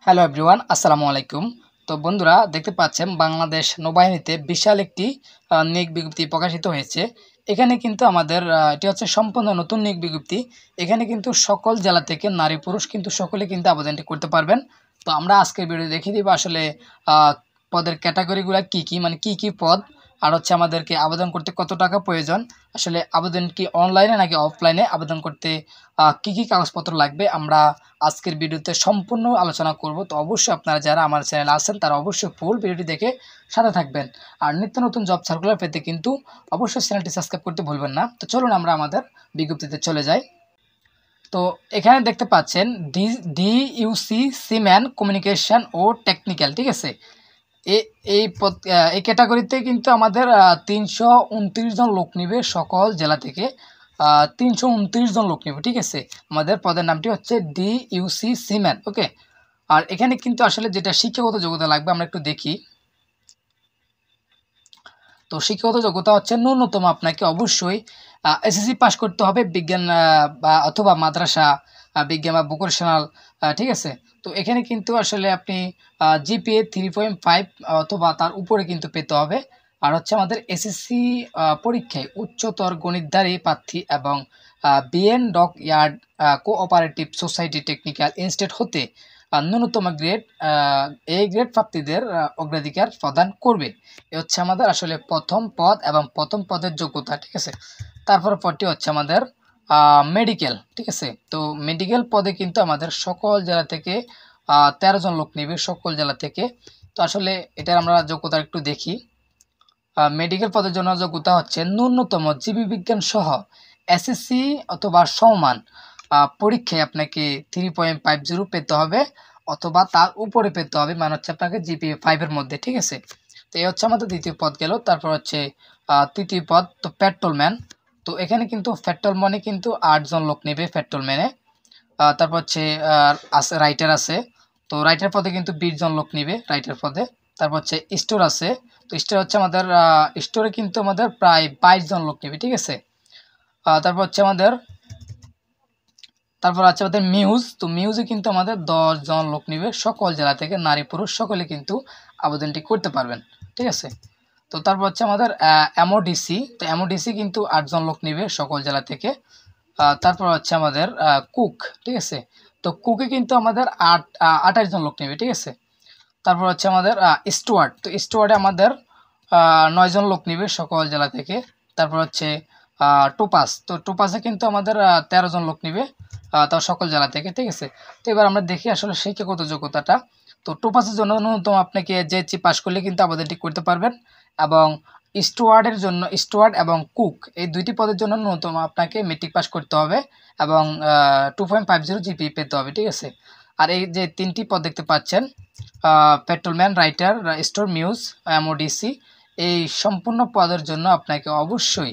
Hello everyone, আসসালামু আলাইকুম। তো বন্ধুরা, দেখতে পাচ্ছেন বাংলাদেশ নৌবাহিনীতে বিশাল একটি নিয়োগ বিজ্ঞপ্তি প্রকাশিত হয়েছে। এখানে কিন্তু আমাদের এটি হচ্ছে সম্পূর্ণ নতুন নিয়োগ বিজ্ঞপ্তি। এখানে কিন্তু সকল জেলা থেকে নারী পুরুষ কিন্তু সকলে কিন্তু আবেদনটি করতে পারবেন। তো আমরা আজকের ভিডিও দেখিয়ে দিব আসলে পদের ক্যাটাগরিগুলো কি কি, মানে কি কি পদ, আর হচ্ছে আমাদেরকে আবেদন করতে কত টাকা প্রয়োজন, আসলে আবেদন কি অনলাইনে নাকি অফলাইনে আবেদন করতে কি কি কাগজপত্র লাগবে, আমরা আজকের ভিডিওতে সম্পূর্ণ আলোচনা করব। তো অবশ্যই আপনারা যারা আমার চ্যানেলে আছেন তারা অবশ্যই ফুল ভিডিওটি দেখে সাথে থাকবেন। আর নিত্য নতুন জব সার্কুলার পেতে কিন্তু অবশ্যই চ্যানেলটি সাবস্ক্রাইব করতে ভুলবেন না। তো চলুন আমরা আমাদের বিজ্ঞপ্তিতে চলে যাই। তো এখানে দেখতে পাচ্ছেন ডিইউসি সিম্যান কমিউনিকেশন ও টেকনিক্যাল, ঠিক আছে। এই ক্যাটাগরিতে কিন্তু আমাদের ৩২৯ জন লোক নিবে সকল জেলা থেকে। ৩২৯ জন লোক নিবে, ঠিক আছে। আমাদের পদের নামটি হচ্ছে ডিইউসি সিম্যান, ওকে। আর এখানে কিন্তু আসলে যেটা শিক্ষাগত যোগ্যতা লাগবে আমরা একটু দেখি। তো শিক্ষাগত যোগ্যতা হচ্ছে ন্যূনতম আপনাকে অবশ্যই এসএসসি পাস করতে হবে, বিজ্ঞান বা অথবা মাদ্রাসা বিজ্ঞান বা ভোকেশনাল, ঠিক আছে। তো এখানে কিন্তু আসলে আপনি জিপিএ 3.5 অথবা তার উপরে কিন্তু পেতে হবে। আর হচ্ছে আমাদের এসএসসি পরীক্ষায় উচ্চতর গণিতধারী প্রার্থী এবং BN dockyard cooperative society technical institute হতে ন্যূনতম গ্রেড এ গ্রেড প্রাপ্তিদের অগ্রাধিকার প্রদান করবে। এ হচ্ছে আমাদের আসলে প্রথম পদ এবং প্রথম পদের যোগ্যতা, ঠিক আছে। তারপর পদটি হচ্ছে আমাদের মেডিকেল, ঠিক আছে। তো মেডিকেল পদে কিন্তু আমাদের সকল জেলা থেকে 13 জন লোক নেবে, সকল জেলা থেকে। তো আসলে এটার আমরা যোগ্যতা একটু দেখি। মেডিকেল পদের জন্য যোগ্যতা হচ্ছে ন্যূনতম জীববিজ্ঞান সহ এসএসসি অথবা সমান পরীক্ষায় আপনাকে 3.50 পেতে হবে অথবা তার উপরে পেতে হবে, মানে হচ্ছে আপনাকে জিপিএ 5-এর মধ্যে, ঠিক আছে। তো এই হচ্ছে আমাদের দ্বিতীয় পদ গেল। তারপর হচ্ছে তৃতীয় পদ, তো পেট্রোলম্যান। তো এখানে কিন্তু পেট্রোলম্যানে কিন্তু 8 জন লোক নেবে পেট্রোলম্যানে। তারপর হচ্ছে আছে রাইটার আছে। তো রাইটার পদে কিন্তু 20 জন লোক নিবে রাইটার পদে। তারপর হচ্ছে স্টোর আছে। তো স্টোর হচ্ছে আমাদের স্টোরে কিন্তু আমাদের প্রায় 22 জন লোক নেবে, ঠিক আছে। তারপর হচ্ছে আমাদের মিউজ। তো মিউজে কিন্তু আমাদের 10 জন লোক নিবে সকল জেলা থেকে, নারী পুরুষ সকলে কিন্তু আবেদনটি করতে পারবেন, ঠিক আছে। তো তারপর হচ্ছে আমাদের এমওডিসি। তো এমওডিসি কিন্তু 8 জন লোক নিবে সকল জেলা থেকে। তারপর হচ্ছে আমাদের কুক, ঠিক আছে। তো কুকে কিন্তু আমাদের 28 জন লোক নেবে, ঠিক আছে। তারপর হচ্ছে আমাদের স্টুয়ার্ড। তো স্টুয়ার্ডে আমাদের 9 জন লোক নেবে সকল জেলা থেকে। তারপর হচ্ছে টোপাস। তো টোপাসে কিন্তু আমাদের 13 জন লোক নেবে, তাও সকল জেলা থেকে, ঠিক আছে। তো এবার আমরা দেখি আসলে শিক্ষাগত যোগ্যতাটা। তো টোপাসের জন্য ন্যূনতম আপনাকে জেএসসি পাস করলে কিন্তু আবেদনটি করতে পারবেন, এবং স্টুয়ার্ডের জন্য, স্টুয়ার্ড এবং কুক এই দুইটি পদের জন্য ন্যূনতম আপনাকে মেট্রিক পাস করতে হবে এবং 2.50 জিপি পেতে হবে, ঠিক আছে। আর এই যে তিনটি পদ দেখতে পাচ্ছেন, পেট্রোলম্যান, রাইটার, স্টোর, মিউজ, এমওডিসি, এই সম্পূর্ণ পদের জন্য আপনাকে অবশ্যই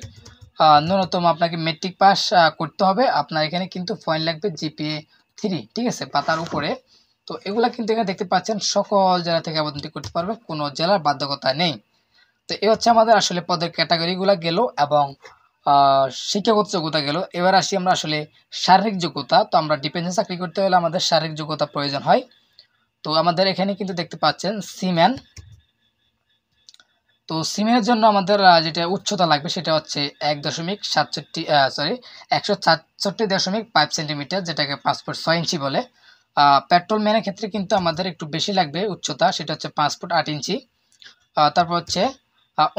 ন্যূনতম আপনাকে মেট্রিক পাস করতে হবে। আপনার এখানে কিন্তু পয়েন্ট লাগবে জিপিএ 3, ঠিক আছে, পাতার উপরে। তো এগুলা কিন্তু এখানে দেখতে পাচ্ছেন সকল জেলা থেকে আবেদনটি করতে পারবে, কোনো জেলার বাধ্যকতা নেই। তো এই হচ্ছে আমাদের আসলে পদের ক্যাটাগরিগুলো গেল এবং শিক্ষাগত যোগ্যতা গেল। এবার আসি আমরা আসলে শারীরিক যোগ্যতা। তো আমরা ডিফেন্সে চাকরি করতে হলে আমাদের শারীরিক যোগ্যতা প্রয়োজন হয়। তো আমাদের এখানে কিন্তু দেখতে পাচ্ছেন সিম্যান। তো সিমের জন্য আমাদের যেটা উচ্চতা লাগবে সেটা হচ্ছে 1.67 সেন্টিমিটার, যেটাকে 5 ফুট 6 ইঞ্চি বলে। পেট্রোল ম্যানের ক্ষেত্রে কিন্তু আমাদের একটু বেশি লাগবে উচ্চতা, সেটা হচ্ছে 5 ফুট 8 ইঞ্চি। তারপর হচ্ছে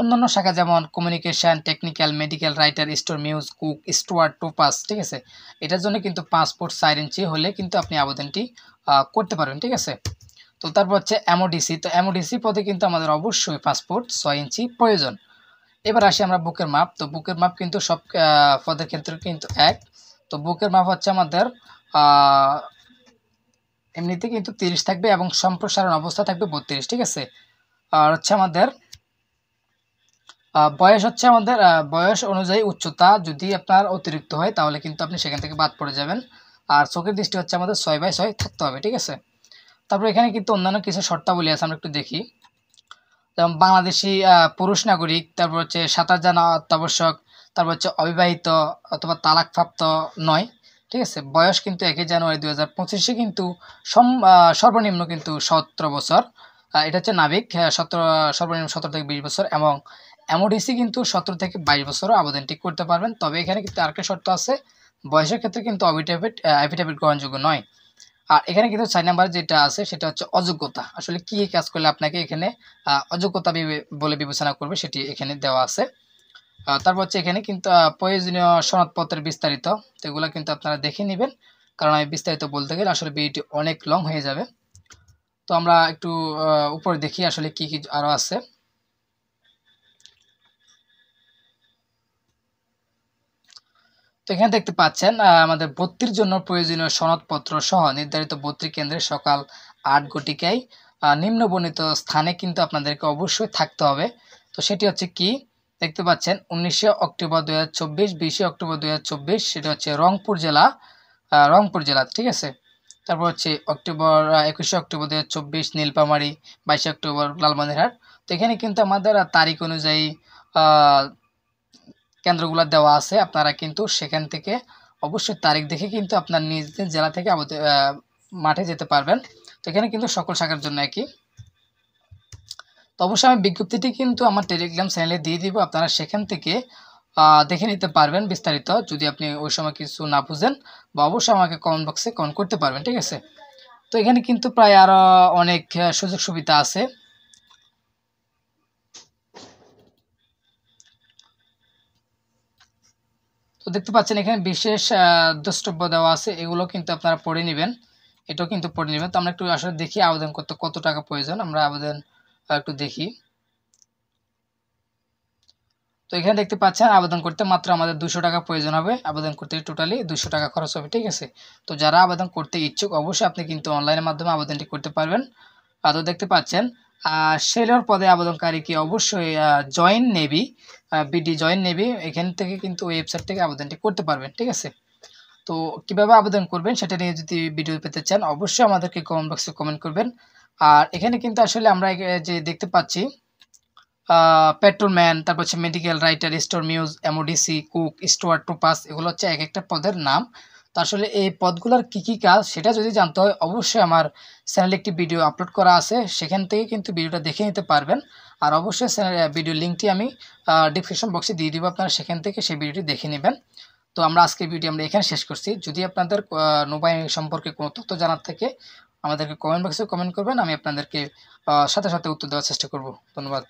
অন্যান্য শাখা যেমন communication, technical, medical, writer, store, মিউজ, কুক, স্টুয়ার্ড, টোপাস, ঠিক আছে। এটার জন্য কিন্তু 5 ফুট 4 ইঞ্চি হলে কিন্তু আপনি আবেদনটি করতে পারবেন, ঠিক আছে। তো তারপর হচ্ছে এমওডিসি। তো এমওডিসি পদে কিন্তু আমাদের অবশ্যই 5 ফুট 6 ইঞ্চি প্রয়োজন। এবার আসি আমরা বুকের মাপ। তো বুকের মাপ কিন্তু সব পদের ক্ষেত্রে কিন্তু এক। তো বুকের মাপ হচ্ছে আমাদের এমনিতে কিন্তু 30 থাকবে এবং সম্প্রসারণ অবস্থা থাকবে 32, ঠিক আছে। আর হচ্ছে আমাদের বয়স হচ্ছে আমাদের বয়স অনুযায়ী উচ্চতা যদি আপনার অতিরিক্ত হয় তাহলে কিন্তু আপনি সেখান থেকে বাদ পড়ে যাবেন। আর চোখের দৃষ্টি হচ্ছে আমাদের 6/6 থাকতে হবে, ঠিক আছে। তারপর এখানে কিন্তু অন্যান্য কিছু শর্তাবলী আছে, আমরা একটু দেখি। যেমন বাংলাদেশি পুরুষ নাগরিক, তারপর হচ্ছে সাঁতার জানা অত্যাবশ্যক, তারপর হচ্ছে অবিবাহিত অথবা তালাকপ্রাপ্ত নয়, ঠিক আছে। বয়স কিন্তু 1 জানুয়ারি 2025 কিন্তু সর্বনিম্ন কিন্তু 17 বছর। এটা হচ্ছে নাবিক, 17 সর্বনিম্ন 17 থেকে 20 বছর, এবং এমওডিসি কিন্তু 17 থেকে 22 বছরও আবেদনটি করতে পারবেন। তবে এখানে কিন্তু আরেকটা শর্ত আছে, বয়সের ক্ষেত্রে কিন্তু অ্যাফিডেভিট গ্রহণযোগ্য নয়। আর এখানে কিন্তু 4 নাম্বার যেটা আছে সেটা হচ্ছে অযোগ্যতা। আসলে কি কাজ করলে আপনাকে এখানে অযোগ্যতা বলে বিবেচনা করবে সেটি এখানে দেওয়া আছে। তারপর হচ্ছে এখানে কিন্তু প্রয়োজনীয় সনদপত্রের বিস্তারিত, তো এগুলো কিন্তু আপনারা দেখে নেবেন, কারণ আমি বিস্তারিত বলতে গেলে আসলে ভিডিওটি অনেক লং হয়ে যাবে। তো আমরা একটু উপরে দেখি আসলে কি কি আরও আছে। তো এখানে দেখতে পাচ্ছেন আমাদের ভর্তির জন্য প্রয়োজনীয় সনদপত্র সহ নির্ধারিত ভর্তি কেন্দ্রে সকাল 8 ঘটিকায় নিম্নবর্ণিত স্থানে কিন্তু আপনাদেরকে অবশ্যই থাকতে হবে। তো সেটি হচ্ছে কি, দেখতে পাচ্ছেন 19 অক্টোবর 2024, 20 অক্টোবর 2024, সেটা হচ্ছে রংপুর জেলা, ঠিক আছে। তারপর হচ্ছে 21 অক্টোবর 2024 নীলফামারী, 22 অক্টোবর লালমনিরহাট। তো এখানে কিন্তু আমাদের তারিখ অনুযায়ী কেন্দ্রগুলো দেওয়া আছে, আপনারা কিন্তু সেখান থেকে অবশ্যই তারিখ দেখে কিন্তু আপনার নিজ নিজ জেলা থেকে মাঠে যেতে পারবেন। তো এখানে কিন্তু সকল শাখার জন্য একই। তো অবশ্যই আমি বিজ্ঞপ্তিটি কিন্তু আমার টেলিগ্রাম চ্যানেলে দিয়ে দিব, আপনারা সেখান থেকে দেখে নিতে পারবেন বিস্তারিত, যদি আপনি ওই সময় কিছু না বুঝেন, বা অবশ্যই আমাকে কমেন্ট বক্সে কমেন্ট করতে পারবেন, ঠিক আছে। তো এখানে কিন্তু প্রায় আরও অনেক সুযোগ সুবিধা আছে। তো দেখতে পাচ্ছেন এখানে বিশেষ দ্রষ্টব্য দেওয়া আছে, এগুলো কিন্তু আপনারা পড়ে নেবেন, এটাও কিন্তু পড়ে নেবেন। তো আমরা একটু আসলে দেখি আবেদন করতে কত টাকা প্রয়োজন, আমরা আবেদন একটু দেখি। তো এখানে দেখতে পাচ্ছেন আবেদন করতে মাত্র আমাদের 200 টাকা প্রয়োজন হবে, আবেদন করতে টোটালি 200 টাকা খরচ হবে, ঠিক আছে। তো যারা আবেদন করতে ইচ্ছুক অবশ্যই আপনি কিন্তু অনলাইনের মাধ্যমে আবেদনটি করতে পারবেন। তো দেখতে পাচ্ছেন সেলর পদে আবেদনকারীকে অবশ্যই জয়েন নেভি, জয়েন নেভি, এখান থেকে কিন্তু ওয়েবসাইট থেকে আবেদনটি করতে পারবেন, ঠিক আছে। তো কিভাবে আবেদন করবেন সেটা নিয়ে যদি ভিডিও পেতে চান অবশ্যই আমাদেরকে কমেন্ট বক্সে কমেন্ট করবেন। আর এখানে কিন্তু আসলে আমরা যে দেখতে পাচ্ছি পেট্রোলম্যান, তারপর হচ্ছে মেডিকেল রাইটার, স্টোর মিউজ, এমওডিসি, কুক, স্টোয়ার, টোপাস, এগুলো হচ্ছে এক একটা পদের নাম। তো আসলে এই পদগুলোর কি কি কাজ সেটা যদি জানতে হয় অবশ্যই আমার চ্যানেলে একটি ভিডিও আপলোড করা আছে, সেখান থেকে কিন্তু ভিডিওটা দেখে নিতে পারবেন। আর অবশ্যই ভিডিও লিঙ্কটি আমি ডিসক্রিপশন বক্সে দিয়ে দিব, আপনারা সেখান থেকে সেই ভিডিওটি দেখে নেবেন। তো আমরা আজকের ভিডিও আমরা এখানে শেষ করছি। যদি আপনাদের নৌবাহিনী সম্পর্কে কোনো তথ্য জানার থেকে আমাদেরকে কমেন্ট বক্সে কমেন্ট করবেন, আমি আপনাদেরকে সাথে সাথে উত্তর দেওয়ার চেষ্টা করব। ধন্যবাদ।